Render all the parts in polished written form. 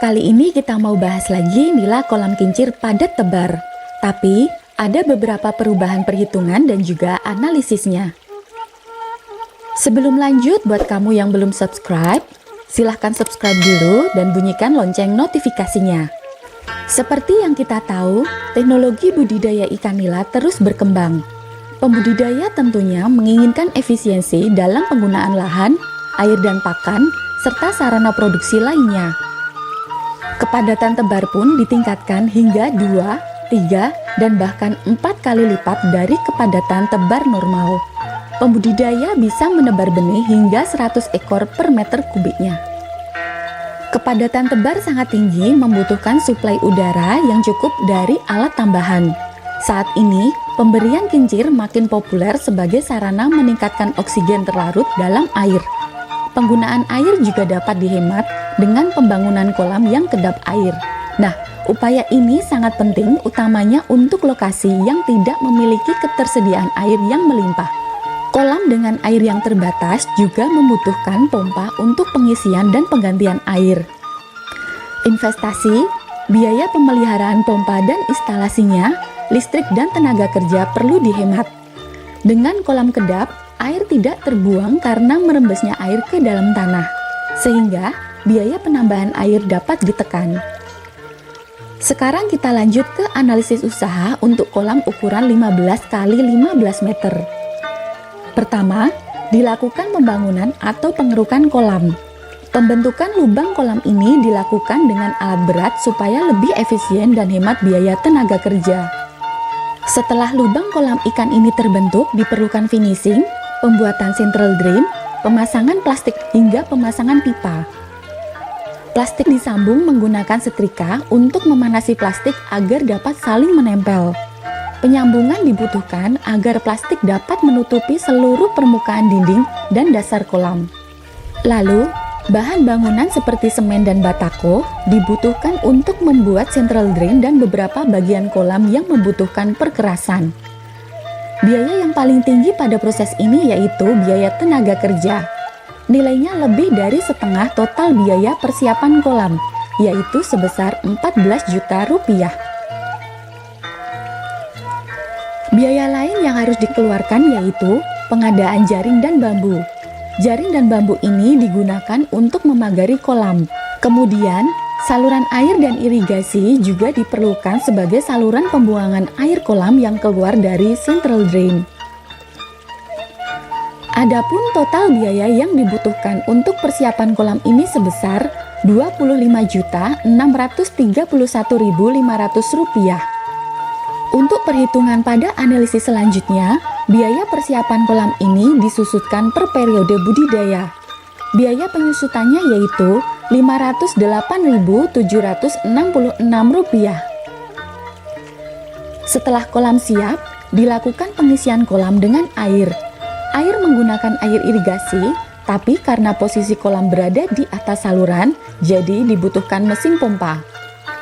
Kali ini kita mau bahas lagi nilai kolam kincir padat tebar. Tapi ada beberapa perubahan perhitungan dan juga analisisnya. Sebelum lanjut, buat kamu yang belum subscribe, silahkan subscribe dulu dan bunyikan lonceng notifikasinya. Seperti yang kita tahu, teknologi budidaya ikan nila terus berkembang. Pembudidaya tentunya menginginkan efisiensi dalam penggunaan lahan, air dan pakan, serta sarana produksi lainnya. Kepadatan tebar pun ditingkatkan hingga 2, 3, dan bahkan 4 kali lipat dari kepadatan tebar normal. Pembudidaya bisa menebar benih hingga 100 ekor per meter kubiknya. Kepadatan tebar sangat tinggi membutuhkan suplai udara yang cukup dari alat tambahan. Saat ini, pemberian kincir makin populer sebagai sarana meningkatkan oksigen terlarut dalam air. Penggunaan air juga dapat dihemat dengan pembangunan kolam yang kedap air. Nah, upaya ini sangat penting utamanya untuk lokasi yang tidak memiliki ketersediaan air yang melimpah. Kolam dengan air yang terbatas juga membutuhkan pompa untuk pengisian dan penggantian air. Investasi, biaya pemeliharaan pompa dan instalasinya, listrik dan tenaga kerja perlu dihemat. Dengan kolam kedap, air tidak terbuang karena merembesnya air ke dalam tanah, sehingga biaya penambahan air dapat ditekan. Sekarang kita lanjut ke analisis usaha untuk kolam ukuran 15 x 15 meter. Pertama, dilakukan pembangunan atau pengerukan kolam. Pembentukan lubang kolam ini dilakukan dengan alat berat supaya lebih efisien dan hemat biaya tenaga kerja. Setelah lubang kolam ikan ini terbentuk, diperlukan finishing, pembuatan central drain, pemasangan plastik hingga pemasangan pipa. Plastik disambung menggunakan setrika untuk memanasi plastik agar dapat saling menempel. Penyambungan dibutuhkan agar plastik dapat menutupi seluruh permukaan dinding dan dasar kolam. Lalu, bahan bangunan seperti semen dan batako dibutuhkan untuk membuat central drain dan beberapa bagian kolam yang membutuhkan perkerasan. Biaya yang paling tinggi pada proses ini yaitu biaya tenaga kerja. Nilainya lebih dari setengah total biaya persiapan kolam, yaitu sebesar 14 juta rupiah. Biaya lain yang harus dikeluarkan yaitu pengadaan jaring dan bambu. Jaring dan bambu ini digunakan untuk memagari kolam. Kemudian, saluran air dan irigasi juga diperlukan sebagai saluran pembuangan air kolam yang keluar dari central drain. Adapun total biaya yang dibutuhkan untuk persiapan kolam ini sebesar Rp25.631.500. Untuk perhitungan pada analisis selanjutnya, biaya persiapan kolam ini disusutkan per periode budidaya. Biaya penyusutannya yaitu Rp508.766. Setelah kolam siap, dilakukan pengisian kolam dengan air. Air menggunakan air irigasi, tapi karena posisi kolam berada di atas saluran, jadi dibutuhkan mesin pompa.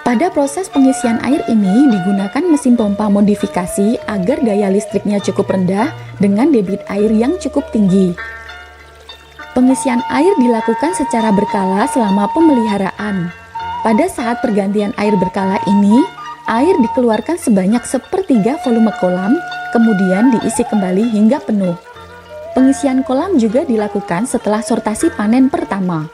Pada proses pengisian air ini digunakan mesin pompa modifikasi agar daya listriknya cukup rendah dengan debit air yang cukup tinggi. Pengisian air dilakukan secara berkala selama pemeliharaan. Pada saat pergantian air berkala ini, air dikeluarkan sebanyak 1/3 volume kolam, kemudian diisi kembali hingga penuh. Pengisian kolam juga dilakukan setelah sortasi panen pertama.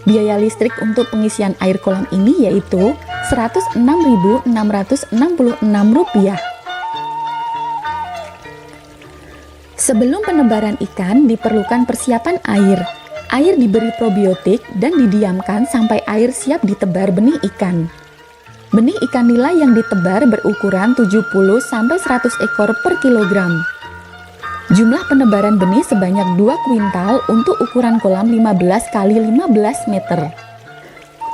Biaya listrik untuk pengisian air kolam ini yaitu Rp106.666. Sebelum penebaran ikan diperlukan persiapan air. Air diberi probiotik dan didiamkan sampai air siap ditebar benih ikan. Benih ikan nila yang ditebar berukuran 70-100 ekor per kilogram. Jumlah penebaran benih sebanyak 2 kuintal untuk ukuran kolam 15 x 15 meter.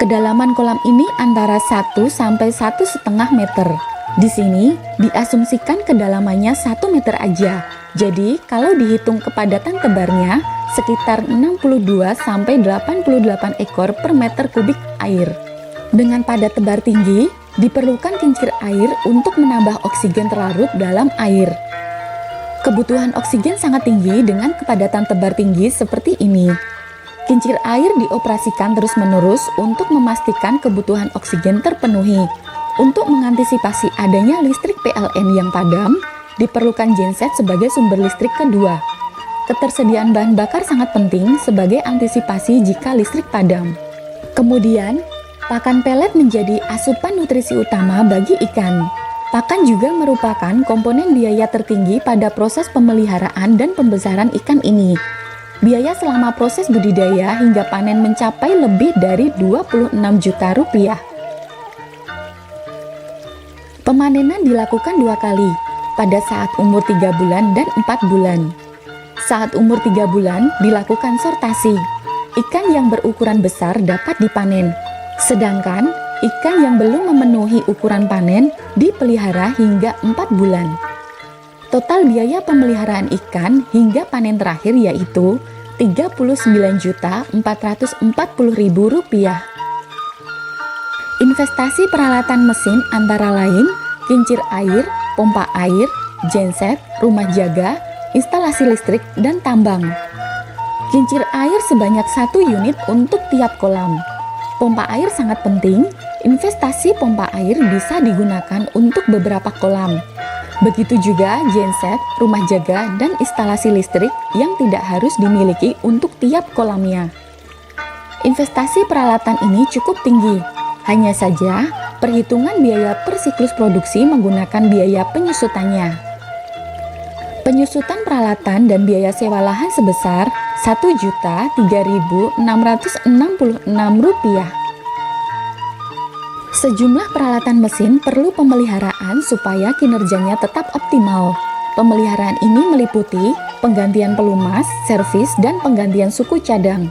Kedalaman kolam ini antara 1 sampai 1,5 meter. Di sini diasumsikan kedalamannya 1 meter aja. Jadi kalau dihitung kepadatan tebarnya sekitar 62 sampai 88 ekor per meter kubik air. Dengan padat tebar tinggi, diperlukan kincir air untuk menambah oksigen terlarut dalam air. Kebutuhan oksigen sangat tinggi dengan kepadatan tebar tinggi seperti ini. Kincir air dioperasikan terus-menerus untuk memastikan kebutuhan oksigen terpenuhi. Untuk mengantisipasi adanya listrik PLN yang padam, diperlukan genset sebagai sumber listrik kedua. Ketersediaan bahan bakar sangat penting sebagai antisipasi jika listrik padam. Kemudian, pakan pelet menjadi asupan nutrisi utama bagi ikan. Pakan juga merupakan komponen biaya tertinggi pada proses pemeliharaan dan pembesaran ikan ini. Biaya selama proses budidaya hingga panen mencapai lebih dari 26 juta rupiah. Pemanenan dilakukan 2 kali, pada saat umur 3 bulan dan 4 bulan. Saat umur 3 bulan dilakukan sortasi. Ikan yang berukuran besar dapat dipanen, sedangkan ikan yang belum memenuhi ukuran panen dipelihara hingga 4 bulan. Total biaya pemeliharaan ikan hingga panen terakhir yaitu Rp39.440.000. Investasi peralatan mesin antara lain kincir air, pompa air, genset, rumah jaga, instalasi listrik, dan tambang. Kincir air sebanyak 1 unit untuk tiap kolam. Pompa air sangat penting, investasi pompa air bisa digunakan untuk beberapa kolam. Begitu juga genset, rumah jaga, dan instalasi listrik yang tidak harus dimiliki untuk tiap kolamnya. Investasi peralatan ini cukup tinggi. Hanya saja, perhitungan biaya per siklus produksi menggunakan biaya penyusutannya. Penyusutan peralatan dan biaya sewa lahan sebesar Rp1.3.666. Sejumlah peralatan mesin perlu pemeliharaan supaya kinerjanya tetap optimal. Pemeliharaan ini meliputi penggantian pelumas, servis, dan penggantian suku cadang.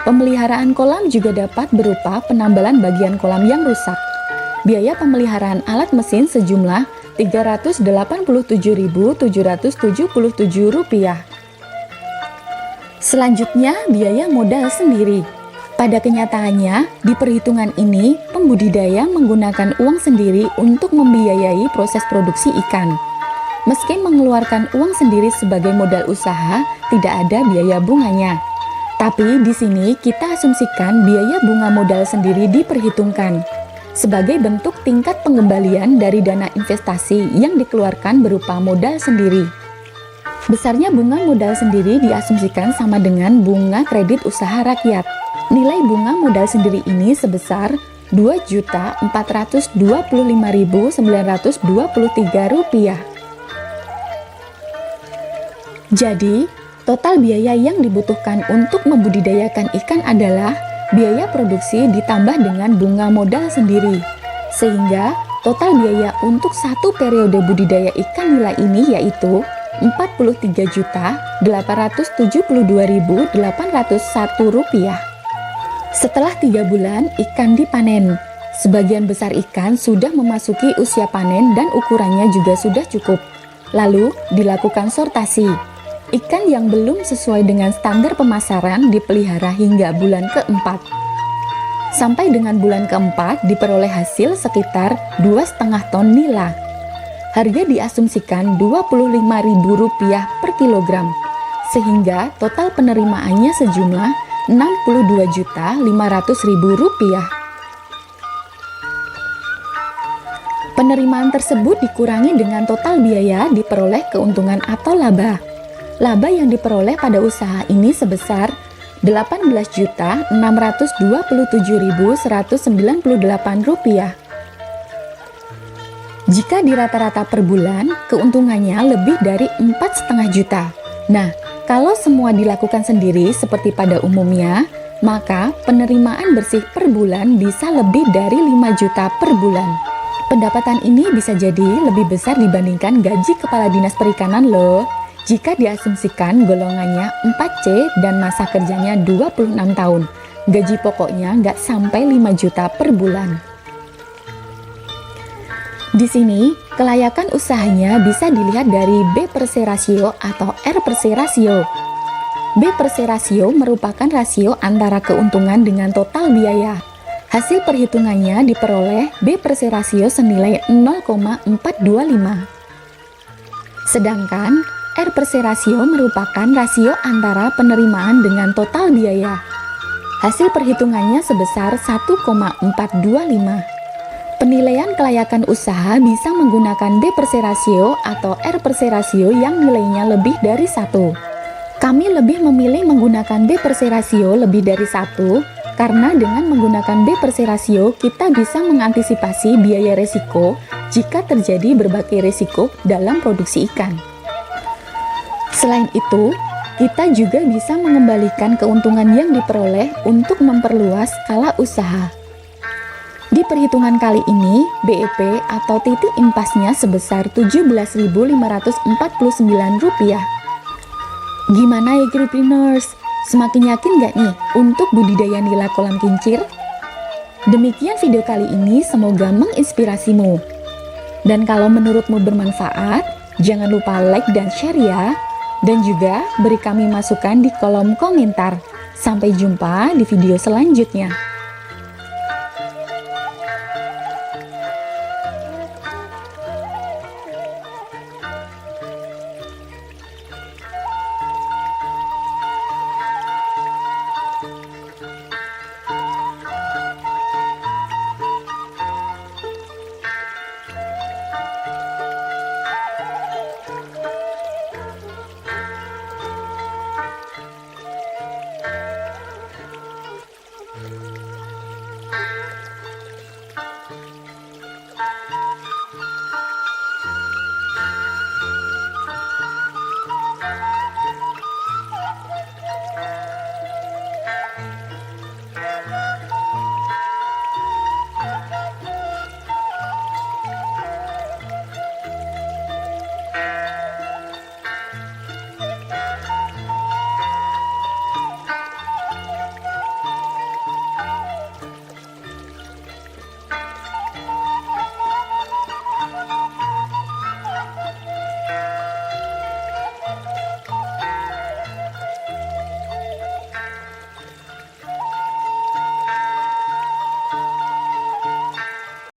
Pemeliharaan kolam juga dapat berupa penambalan bagian kolam yang rusak. Biaya pemeliharaan alat mesin sejumlah Rp387.777. Selanjutnya, biaya modal sendiri. Pada kenyataannya, di perhitungan ini, pembudidaya menggunakan uang sendiri untuk membiayai proses produksi ikan. Meski mengeluarkan uang sendiri sebagai modal usaha, tidak ada biaya bunganya. Tapi di sini kita asumsikan biaya bunga modal sendiri diperhitungkan sebagai bentuk tingkat pengembalian dari dana investasi yang dikeluarkan berupa modal sendiri. Besarnya bunga modal sendiri diasumsikan sama dengan bunga kredit usaha rakyat. Nilai bunga modal sendiri ini sebesar Rp2.425.923. Jadi, total biaya yang dibutuhkan untuk membudidayakan ikan adalah biaya produksi ditambah dengan bunga modal sendiri. Sehingga, total biaya untuk satu periode budidaya ikan nila ini yaitu Rp43.872.801. Setelah 3 bulan, ikan dipanen. Sebagian besar ikan sudah memasuki usia panen dan ukurannya juga sudah cukup. Lalu, dilakukan sortasi. Ikan yang belum sesuai dengan standar pemasaran dipelihara hingga bulan keempat. Sampai dengan bulan keempat, diperoleh hasil sekitar 2,5 ton nila. Harga diasumsikan Rp25.000 per kilogram, sehingga total penerimaannya sejumlah Rp62.500.000. Penerimaan tersebut dikurangi dengan total biaya diperoleh keuntungan atau laba. Laba yang diperoleh pada usaha ini sebesar Rp18.627.198. Jika dirata-rata per bulan, keuntungannya lebih dari 4,5 juta. Nah, kalau semua dilakukan sendiri seperti pada umumnya, maka penerimaan bersih per bulan bisa lebih dari 5 juta per bulan. Pendapatan ini bisa jadi lebih besar dibandingkan gaji kepala dinas perikanan loh, jika diasumsikan golongannya 4C dan masa kerjanya 26 tahun. Gaji pokoknya nggak sampai 5 juta per bulan. Di sini, kelayakan usahanya bisa dilihat dari B per C rasio atau R per C rasio. B per C rasio merupakan rasio antara keuntungan dengan total biaya. Hasil perhitungannya diperoleh B per C rasio senilai 0,425. Sedangkan R per C rasio merupakan rasio antara penerimaan dengan total biaya. Hasil perhitungannya sebesar 1,425. Penilaian kelayakan usaha bisa menggunakan B per se rasio atau R per se rasio yang nilainya lebih dari 1. Kami lebih memilih menggunakan B per se rasio lebih dari 1 karena dengan menggunakan B per se rasio kita bisa mengantisipasi biaya resiko jika terjadi berbagai resiko dalam produksi ikan. Selain itu, kita juga bisa mengembalikan keuntungan yang diperoleh untuk memperluas skala usaha. Di perhitungan kali ini, BEP atau titik impasnya sebesar Rp17.549. Gimana ya Gripreneurs? Semakin yakin nggak nih untuk budidaya nila kolam kincir? Demikian video kali ini, semoga menginspirasimu. Dan kalau menurutmu bermanfaat, jangan lupa like dan share ya. Dan juga beri kami masukan di kolom komentar. Sampai jumpa di video selanjutnya.